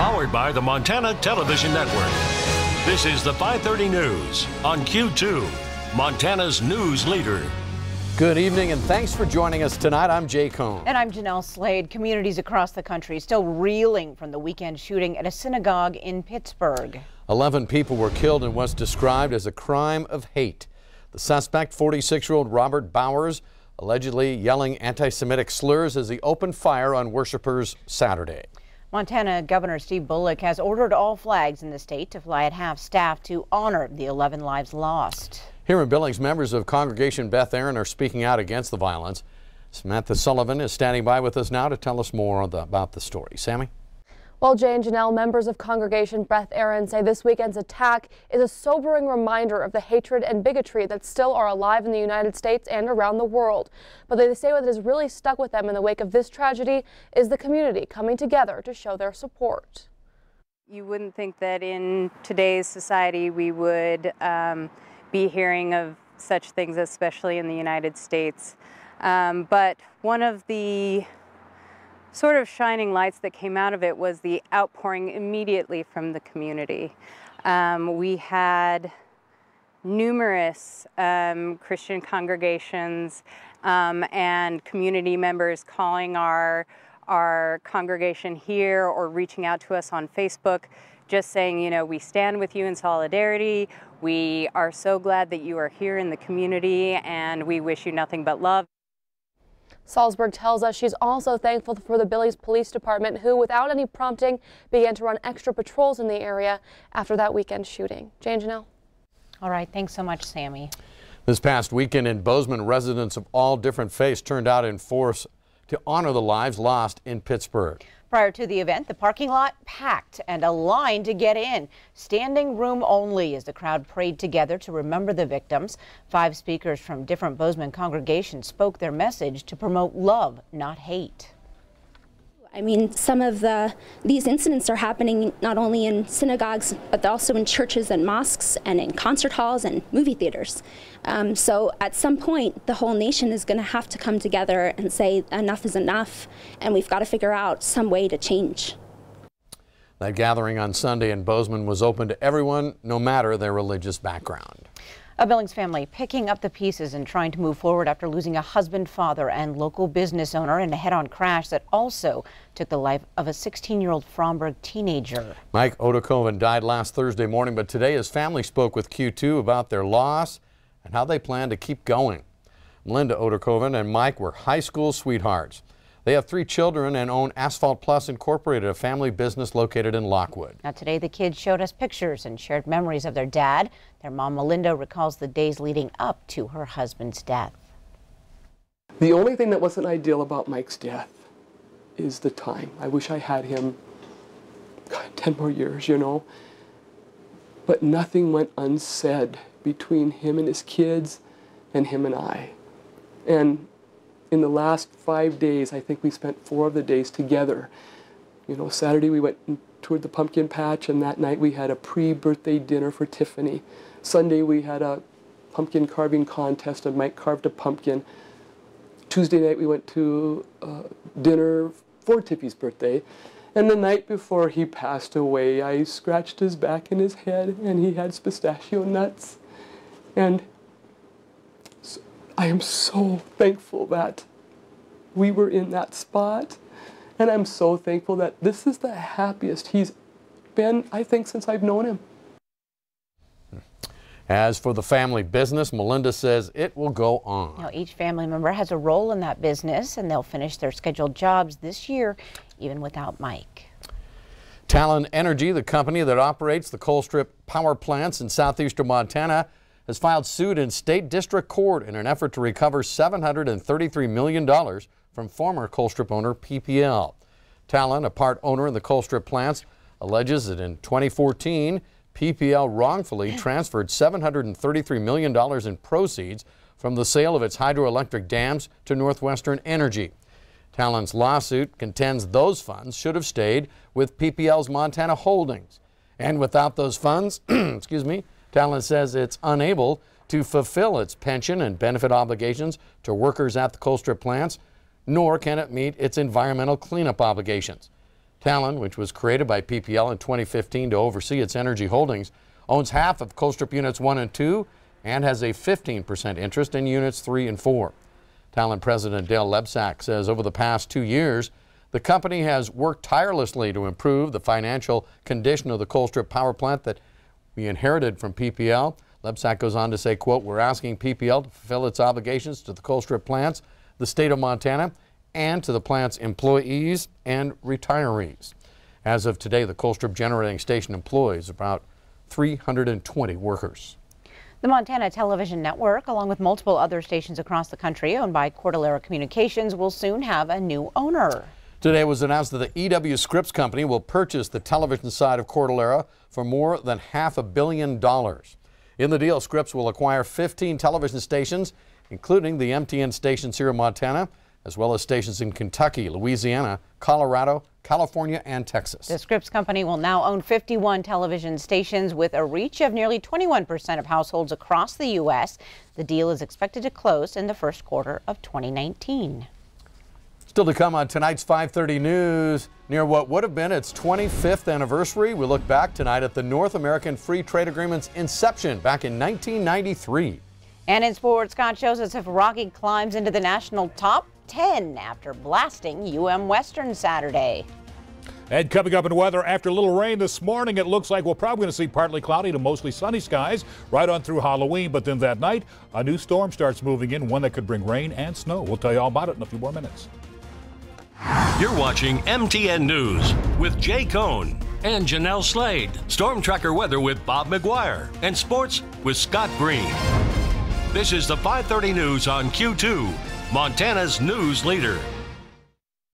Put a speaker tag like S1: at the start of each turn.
S1: Powered by the Montana Television Network. This is the 5:30 News on Q2, Montana's news leader.
S2: Good evening and thanks for joining us tonight. I'm Jay Cohn.
S3: And I'm Jeanelle Slade. Communities across the country still reeling from the weekend shooting at a synagogue in Pittsburgh.
S2: 11 people were killed in what's described as a crime of hate. The suspect, 46-year-old Robert Bowers, allegedly yelling anti-Semitic slurs as he opened fire on worshipers Saturday.
S3: Montana Governor Steve Bullock has ordered all flags in the state to fly at half-staff to honor the 11 lives lost.
S2: Here in Billings, members of Congregation Beth Aaron are speaking out against the violence. Samantha Sullivan is standing by with us now to tell us more about the story. Sammy?
S4: Well, Jay and Jeanelle, members of Congregation Beth Aaron, say this weekend's attack is a sobering reminder of the hatred and bigotry that still are alive in the United States and around the world. But they say what has really stuck with them in the wake of this tragedy is the community coming together to show their support.
S5: You wouldn't think that in today's society we would be hearing of such things, especially in the United States. But one of the sort of shining lights that came out of it was the outpouring immediately from the community. We had numerous Christian congregations and community members calling our congregation here or reaching out to us on Facebook, just saying, you know, we stand with you in solidarity. We are so glad that you are here in the community and we wish you nothing but love.
S4: Salzberg tells us she's also thankful for the Billings Police Department, who, without any prompting, began to run extra patrols in the area after that weekend shooting. Jay and Jeanelle.
S3: All right, thanks so much, Sammy.
S2: This past weekend in Bozeman, residents of all different faiths turned out in force to honor the lives lost in Pittsburgh.
S3: Prior to the event, the parking lot packed and a line to get in. Standing room only as the crowd prayed together to remember the victims. 5 speakers from different Bozeman congregations spoke their message to promote love, not hate.
S6: I mean, some of these incidents are happening not only in synagogues, but also in churches and mosques and in concert halls and movie theaters. So at some point, the whole nation is going to have to come together and say enough is enough, and we've got to figure out some way to change.
S2: That gathering on Sunday in Bozeman was open to everyone, no matter their religious background.
S3: A Billings family picking up the pieces and trying to move forward after losing a husband, father, and local business owner in a head-on crash that also took the life of a 16-year-old Fromberg teenager. Mike Odokoven died last Thursday morning, but today his family spoke with Q2 about their loss and how they plan to keep going. Melinda Odokoven and Mike were high school sweethearts. They have 3 children and own Asphalt Plus Incorporated, a family business located in Lockwood. Now today the kids showed us pictures and shared memories of their dad. Their mom Melinda recalls the days leading up to her husband's death.
S7: The only thing that wasn't ideal about Mike's death is the time. I wish I had him 10 more years, you know. But nothing went unsaid between him and his kids and him and I. And in the last 5 days, I think we spent 4 of the days together. You know, Saturday we went and toured the pumpkin patch, and that night we had a pre-birthday dinner for Tiffany. Sunday we had a pumpkin carving contest, and Mike carved a pumpkin. Tuesday night we went to dinner for Tiffy's birthday. And the night before he passed away, I scratched his back and his head, and he had pistachio nuts. And I am so thankful that we were in that spot, and I'm so thankful that this is the happiest he's been, I think, since I've known him.
S2: As for the family business, Melinda says it will go on.
S3: Now, each family member has a role in that business, and they'll finish their scheduled jobs this year, even without Mike.
S2: Talon Energy, the company that operates the Colstrip power plants in southeastern Montana, has filed suit in state district court in an effort to recover $733 million from former Colstrip owner PPL. Talon, a part owner in the Colstrip plants, alleges that in 2014, PPL wrongfully transferred $733 million in proceeds from the sale of its hydroelectric dams to Northwestern Energy. Talon's lawsuit contends those funds should have stayed with PPL's Montana holdings. And without those funds, excuse me, Talon says it's unable to fulfill its pension and benefit obligations to workers at the Colstrip plants, nor can it meet its environmental cleanup obligations. Talon, which was created by PPL in 2015 to oversee its energy holdings, owns half of Colstrip Units 1 and 2 and has a 15% interest in Units 3 and 4. Talon President Dale Lebsack says over the past 2 years, the company has worked tirelessly to improve the financial condition of the Colstrip power plant that we inherited from PPL. Lebsack goes on to say, quote, "We're asking PPL to fulfill its obligations to the Colstrip plants, the state of Montana, and to the plant's employees and retirees." As of today, the Colstrip generating station employs about 320 workers.
S3: The Montana Television Network, along with multiple other stations across the country owned by Cordillera Communications, will soon have a new owner. Today it was announced that the EW Scripps Company will purchase the television side of Cordillera for more than $500 million. In the deal, Scripps will acquire 15 television stations, including the MTN stations here in Montana, as well as stations in Kentucky, Louisiana, Colorado, California, and Texas. The Scripps Company will now own 51 television stations with a reach of nearly 21% of households across the U.S. The deal is expected to close in the first quarter of 2019. Still to come on tonight's 5:30 News, near what would have been its 25th anniversary, we look back tonight at the North American Free Trade Agreement's inception back in 1993. And in sports, Scott shows us if Rocky climbs into the national top 10 after blasting UM Western Saturday.
S8: And coming up in weather, after a little rain this morning, it looks like we're probably going to see partly cloudy to mostly sunny skies right on through Halloween. But then that night, a new storm starts moving in, one that could bring rain and snow. We'll tell you all about it in a few more minutes.
S1: You're watching MTN News with Jay Cohn and Jeanelle Slade. Storm Tracker weather with Bob McGuire. And sports with Scott Green. This is the 5:30 News on Q2, Montana's news leader.